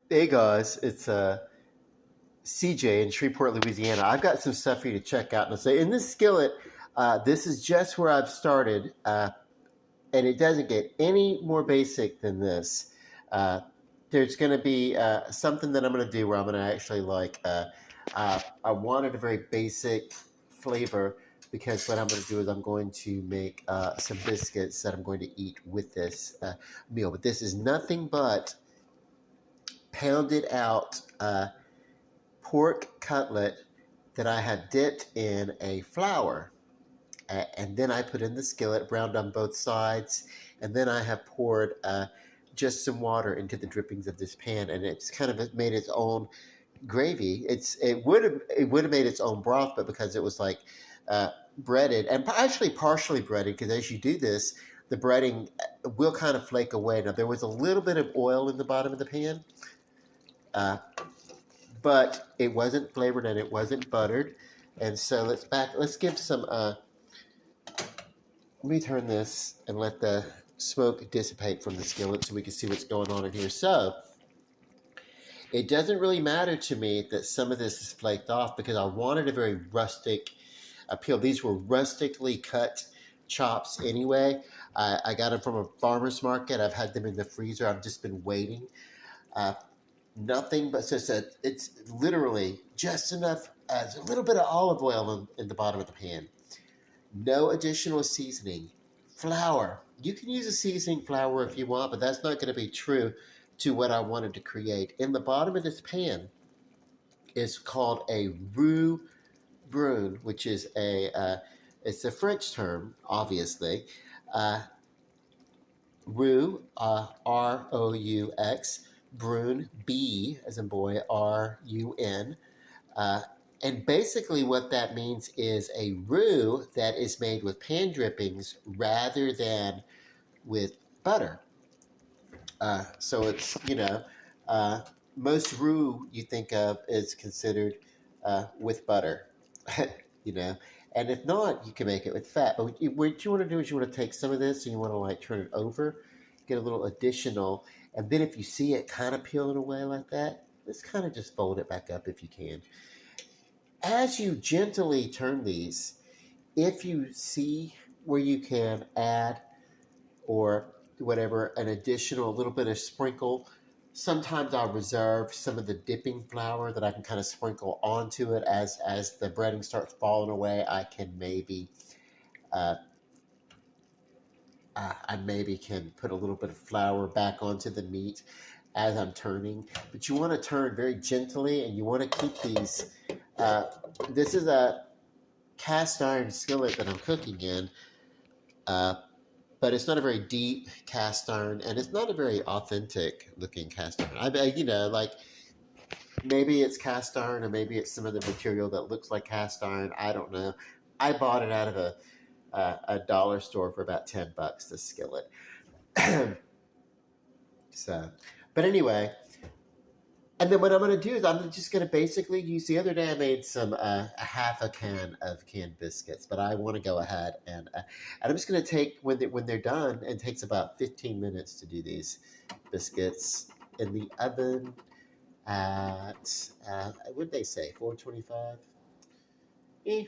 Hey guys, it's CJ in Shreveport, Louisiana. I've got some stuff for you to check out. And say in this skillet, this is just where I've started, and it doesn't get any more basic than this. Uh, there's going to be something that I'm going to do where I'm going to actually I wanted a very basic flavor because what I'm going to do is I'm going to make some biscuits that I'm going to eat with this meal. But this is nothing but pounded out pork cutlet that I had dipped in a flour. And then I put in the skillet, browned on both sides, and then I have poured just some water into the drippings of this pan, and it's kind of made its own gravy. It would have made its own broth, but because it was like breaded and actually partially breaded, because as you do this, the breading will kind of flake away. Now there was a little bit of oil in the bottom of the pan, uh, but it wasn't flavored and it wasn't buttered. And so let's give some let me turn this and let the smoke dissipate from the skillet so we can see what's going on in here. So it doesn't really matter to me that some of this is flaked off because I wanted a very rustic appeal. These were rustically cut chops anyway. I got them from a farmer's market. I've had them in the freezer. I've just been waiting. Uh, Nothing but it's literally just enough as a little bit of olive oil in the bottom of the pan. No additional seasoning. Flour. You can use a seasoning flour if you want, but that's not going to be true to what I wanted to create. In the bottom of this pan is called a roux brun, which is it's a French term, obviously. Uh, roux, R-O-U-X, brun, B as in boy, R-U-N. Uh, and basically, what that means is a roux that is made with pan drippings rather than with butter. So it's, uh, most roux you think of is considered with butter, you know. And if not, you can make it with fat. But what you want to do is you want to take some of this and you want to like turn it over, get a little additional. And then if you see it kind of peeling away like that, let's kind of just fold it back up if you can. As you gently turn these, if you see where you can add or whatever an additional little bit of sprinkle, sometimes I'll reserve some of the dipping flour that I can kind of sprinkle onto it as the breading starts falling away. Uh, I maybe can put a little bit of flour back onto the meat as I'm turning, but you want to turn very gently and you want to keep these. Uh, this is a cast iron skillet that I'm cooking in, uh, but it's not a very deep cast iron and it's not a very authentic looking cast iron. Like maybe it's cast iron or maybe it's some other material that looks like cast iron. I don't know. I bought it out of a dollar store for about $10, the skillet. So, but anyway, and then what I'm going to do is I'm just going to basically use. The other day I made some a half a can of canned biscuits, but I want to go ahead and I'm just going to take when they're done. It takes about 15 minutes to do these biscuits in the oven at what did they say, 425?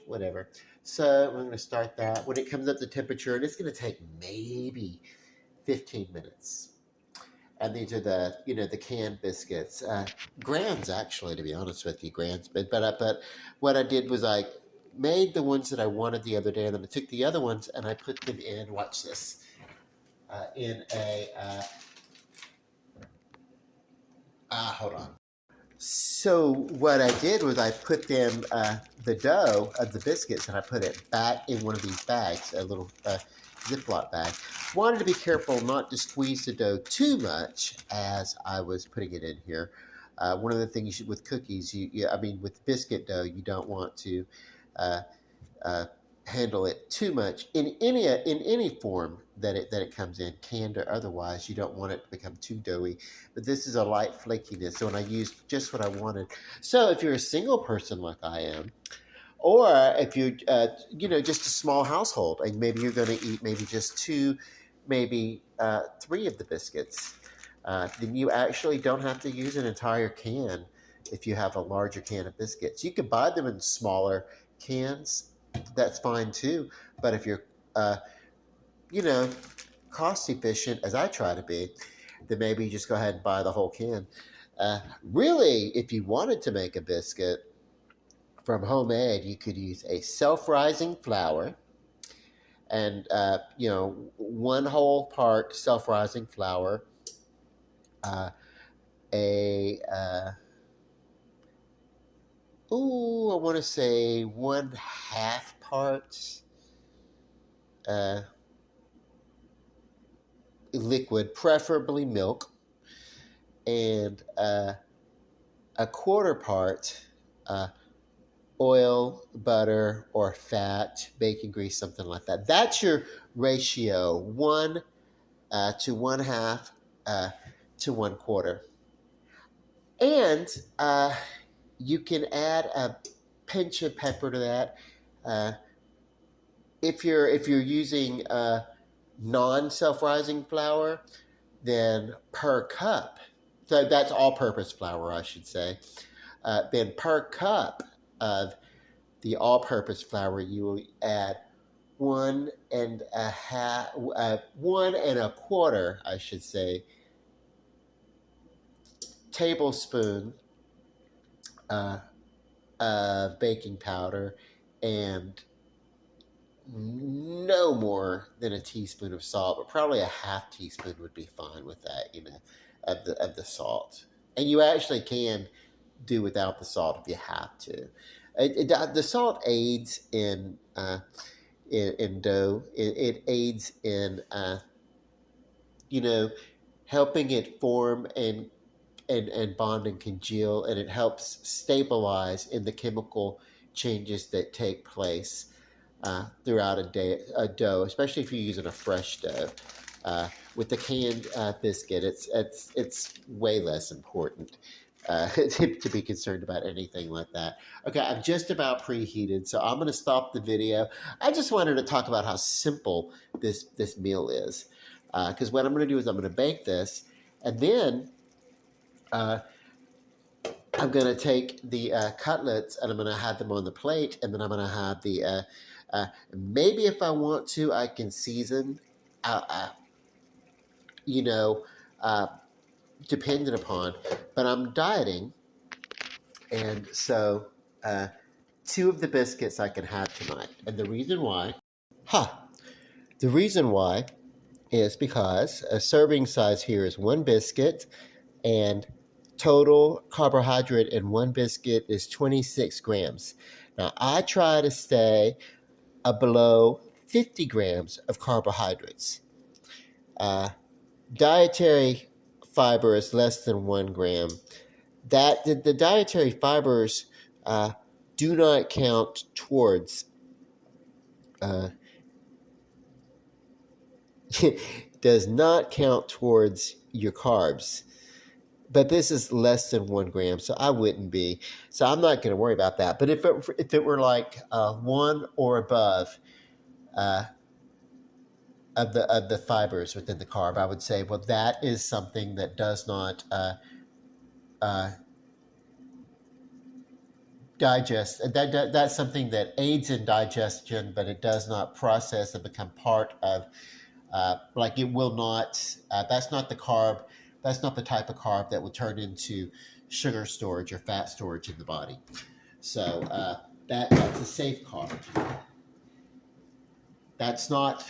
Whatever. So we're going to start that when it comes up to temperature, and it's going to take maybe 15 minutes. And these are the canned biscuits, Grands actually, to be honest with you, Grands. But what I did was I made the ones that I wanted the other day, and then I took the other ones and I put them in. Watch this, in a hold on. So what I did was I put them the dough of the biscuits and I put it back in one of these bags, a little Ziploc bag. Wanted to be careful not to squeeze the dough too much as I was putting it in here. One of the things with cookies, with biscuit dough, you don't want to uh, uh, handle it too much in any form that it comes in, canned or otherwise. You don't want it to become too doughy. But this is a light flakiness, so when I used just what I wanted. So if you're a single person like I am, or if you're, just a small household, and maybe you're going to eat maybe just two, maybe three of the biscuits. then you actually don't have to use an entire can if you have a larger can of biscuits. You could buy them in smaller cans. That's fine too. But if you're, you know, cost efficient, as I try to be, then maybe you just go ahead and buy the whole can. Really, if you wanted to make a biscuit from homemade, you could use a self-rising flour and, you know, 1 whole part self-rising flour, a, I want to say 1/2 part liquid, preferably milk, and a 1/4 part oil, butter, or fat, bacon grease, something like that. That's your ratio, 1 to 1/2 to 1/4. And you can add a pinch of pepper to that. If you're using non-self-rising flour, then per cup, so that's all-purpose flour, I should say. Then per cup of the all-purpose flour, you will add 1 1/4, I should say, tablespoon of baking powder, and no more than a teaspoon of salt, but probably a 1/2 teaspoon would be fine with that, you know, of the salt. And you actually can do without the salt if you have to. The salt aids in dough. It aids in you know, helping it form and bond and congeal, and it helps stabilize in the chemical changes that take place throughout a dough, especially if you're using a fresh dough. With the canned biscuit, it's way less important to be concerned about anything like that. Okay, I'm just about preheated, so I'm going to stop the video. I just wanted to talk about how simple this meal is, because what I'm going to do is I'm going to bake this, and then I'm going to take the cutlets and I'm going to have them on the plate, and then I'm going to have the, maybe if I want to, I can season, you know, dependent upon, but I'm dieting, and so 2 of the biscuits I can have tonight. And the reason why, the reason why is because a serving size here is 1 biscuit, and total carbohydrate in 1 biscuit is 26 grams. Now, I try to stay below 50 grams of carbohydrates. Dietary fiber is less than 1 gram. The dietary fibers do not count towards does not count towards your carbs. But this is less than 1 gram, so I wouldn't be. So I'm not going to worry about that. But if it were like 1 or above of the fibers within the carb, I would say, well, that is something that does not digest. That's something that aids in digestion, but it does not process and become part of. Like it will not. That's not the carb. That's not the type of carb that will turn into sugar storage or fat storage in the body. So that's a safe carb. That's not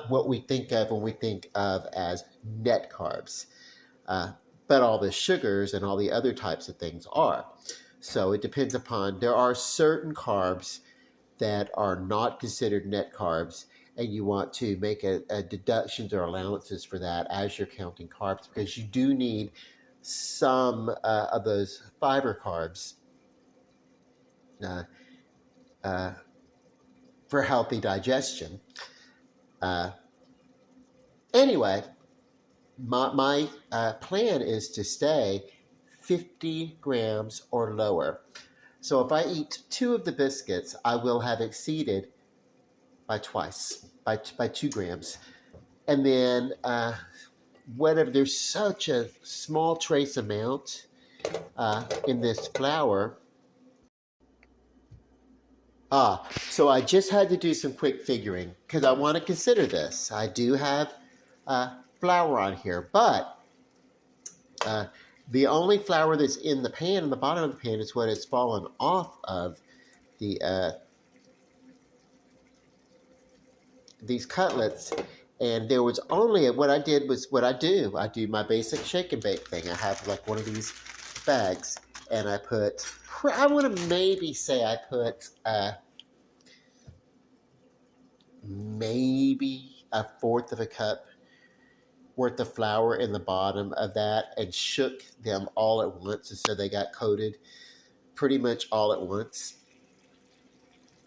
what we think of when we think of as net carbs. But all the sugars and all the other types of things are. So it depends upon, there are certain carbs that are not considered net carbs, and you want to make a deductions or allowances for that as you're counting carbs, because you do need some of those fiber carbs for healthy digestion. Anyway, my plan is to stay 50 grams or lower. So if I eat 2 of the biscuits, I will have exceeded by 2 grams. And then whatever, there's such a small trace amount in this flour. So I just had to do some quick figuring because I want to consider this. I do have flour on here, but the only flour that's in the pan, in the bottom of the pan, is what has fallen off of the these cutlets. And there was only, what I did was what I do my basic shake and bake thing. I have like one of these bags, and I put, I want to maybe say I put maybe a fourth of a cup worth of flour in the bottom of that, and shook them all at once, and so they got coated pretty much all at once.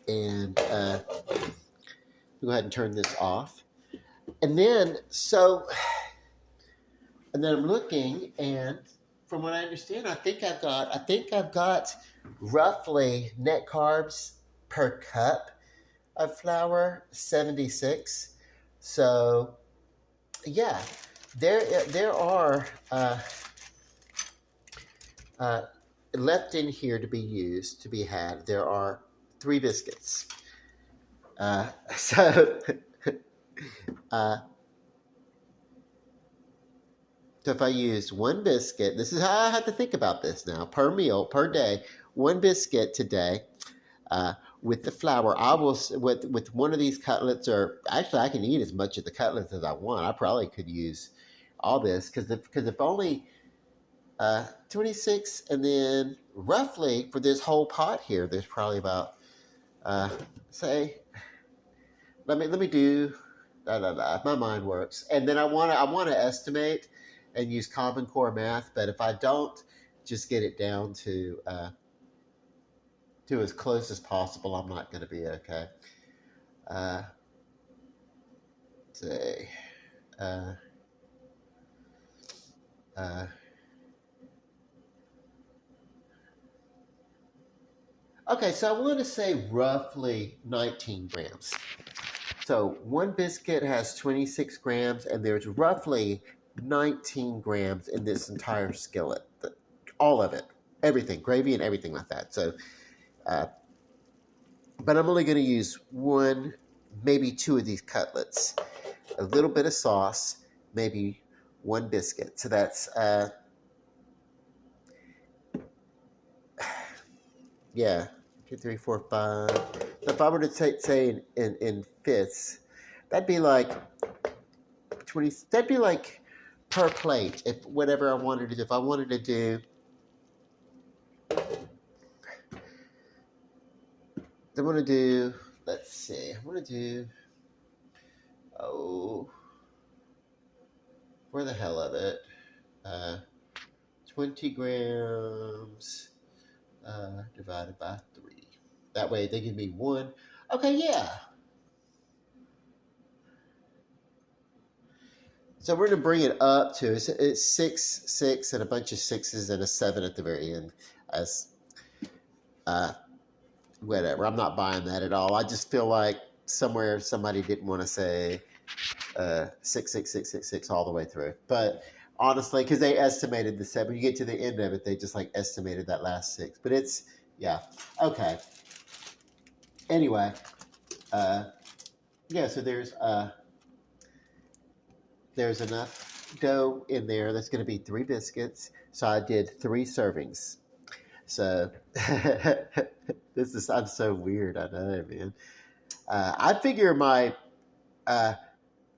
And go ahead and turn this off. And then I'm looking, and from what I understand, I think I've got roughly net carbs per cup of flour, 76. So yeah, there are left in here to be used, to be had. There are 3 biscuits. So if I used 1 biscuit, this is how I have to think about this now, per meal, per day, 1 biscuit today with the flour. I will, with one of these cutlets, or actually I can eat as much of the cutlets as I want. I probably could use all this because if only 26, and then roughly for this whole pot here, there's probably about, say, let me do, my mind works. And then I want to estimate and use Common Core math, but if I don't, just get it down to as close as possible, I'm not going to be okay. Say, okay, so I want to say roughly 19 grams. So 1 biscuit has 26 grams, and there's roughly 19 grams in this entire skillet. All of it. Everything. Gravy and everything like that. So, but I'm only going to use 1, maybe 2 of these cutlets. A little bit of sauce, maybe 1 biscuit. So that's, yeah, 2, 3, 4, 5. So if I were to say in fifths, that'd be like 20. That'd be like per plate. If whatever I wanted to do. If I wanted to do, I want to do. Let's see. I want to do. Oh, for the hell of it, 20 grams divided by 3. That way they give me 1. Okay, yeah. So we're going to bring it up to, it's 6, and a bunch of 6s and a 7 at the very end. As whatever, I'm not buying that at all. I just feel like somewhere somebody didn't want to say 6, 6, 6, 6, 6 all the way through. But honestly, because they estimated the 7, when you get to the end of it, they just like estimated that last 6. But it's, yeah, okay. Anyway, yeah, so there's enough dough in there. That's going to be 3 biscuits. So I did 3 servings. So I'm so weird. I know, man. I figure my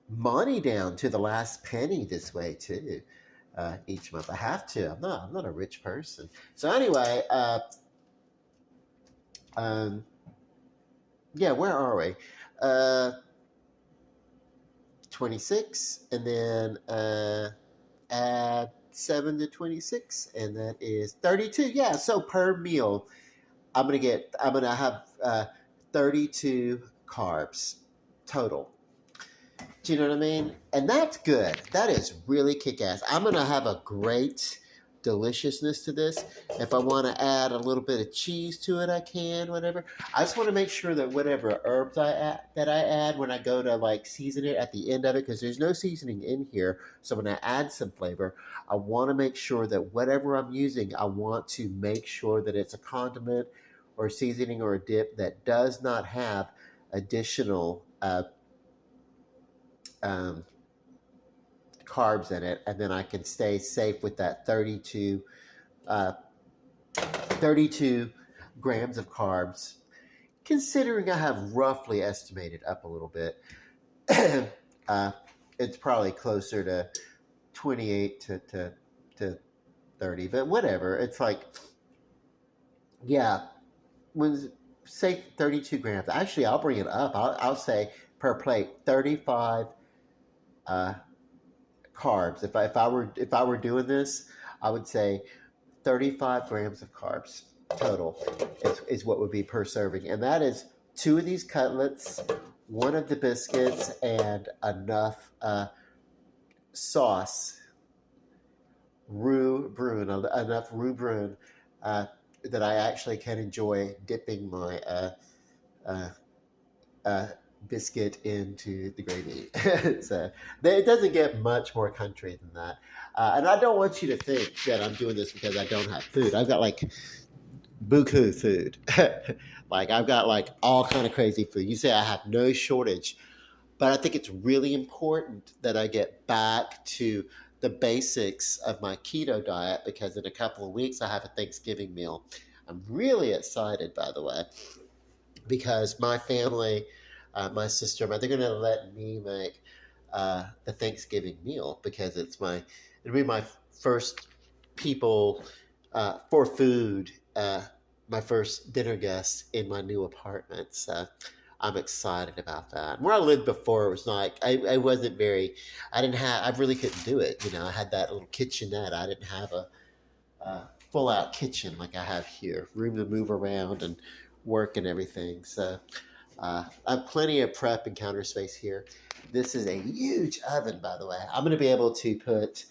money down to the last penny this way too. Each month I have to. I'm not a rich person. So anyway, yeah, where are we? 26, and then add 7 to 26, and that is 32. Yeah, so per meal, I'm gonna have 32 carbs total. Do you know what I mean? And that's good. That is really kick-ass. I'm gonna have a great deliciousness to this. If I want to add a little bit of cheese to it, I can, whatever. I just want to make sure that whatever herbs that I add when I go to like season it at the end of it, because there's no seasoning in here. So when I add some flavor, I want to make sure that whatever I'm using, I want to make sure that it's a condiment or seasoning or a dip that does not have additional um, carbs in it, and then I can stay safe with that 32 grams of carbs, considering I have roughly estimated up a little bit. It's probably closer to 28 to 30, but whatever. It's like, yeah, when say 32 grams. Actually, I'll bring it up. I'll say per plate 35 carbs. If I were doing this, I would say 35 grams of carbs total is what would be per serving, and that is 2 of these cutlets, 1 of the biscuits, and enough sauce, roux brun, enough roux brun that I actually can enjoy dipping my biscuit into the gravy. So it doesn't get much more country than that. And I don't want you to think that I'm doing this because I don't have food. I've got like buku food. Like I've got like all kind of crazy food. You say I have no shortage, but I think it's really important that I get back to the basics of my keto diet, because in a couple of weeks I have a Thanksgiving meal. I'm really excited, by the way, because my family, my sister, they're going to let me make the Thanksgiving meal, because it'll be my first people for food, my first dinner guest in my new apartment. So I'm excited about that. Where I lived before, it was like, I really couldn't do it. You know, I had that little kitchenette. I didn't have a full out kitchen like I have here, room to move around and work and everything. So I have plenty of prep and counter space here. This is a huge oven, by the way. I'm going to be able to put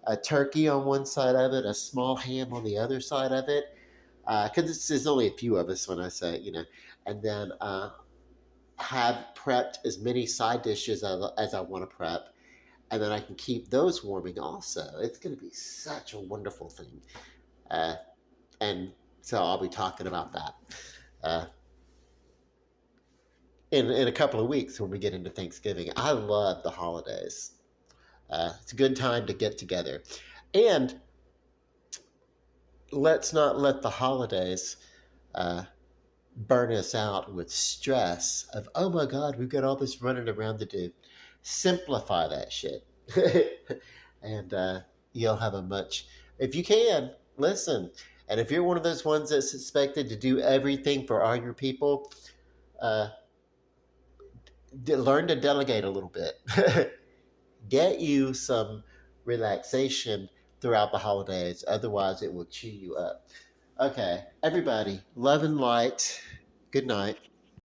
a turkey on one side of it, a small ham on the other side of it, because there's only a few of us when I say, and then have prepped as many side dishes as I want to prep, and then I can keep those warming also. It's going to be such a wonderful thing. And so I'll be talking about that in a couple of weeks when we get into Thanksgiving. I love the holidays. It's a good time to get together. And let's not let the holidays burn us out with stress of, oh my God, we've got all this running around to do. Simplify that shit. And you'll have if you can, listen. And if you're one of those ones that's expected to do everything for all your people, learn to delegate a little bit. Get you some relaxation throughout the holidays. Otherwise, it will chew you up. Okay, everybody, love and light. Good night.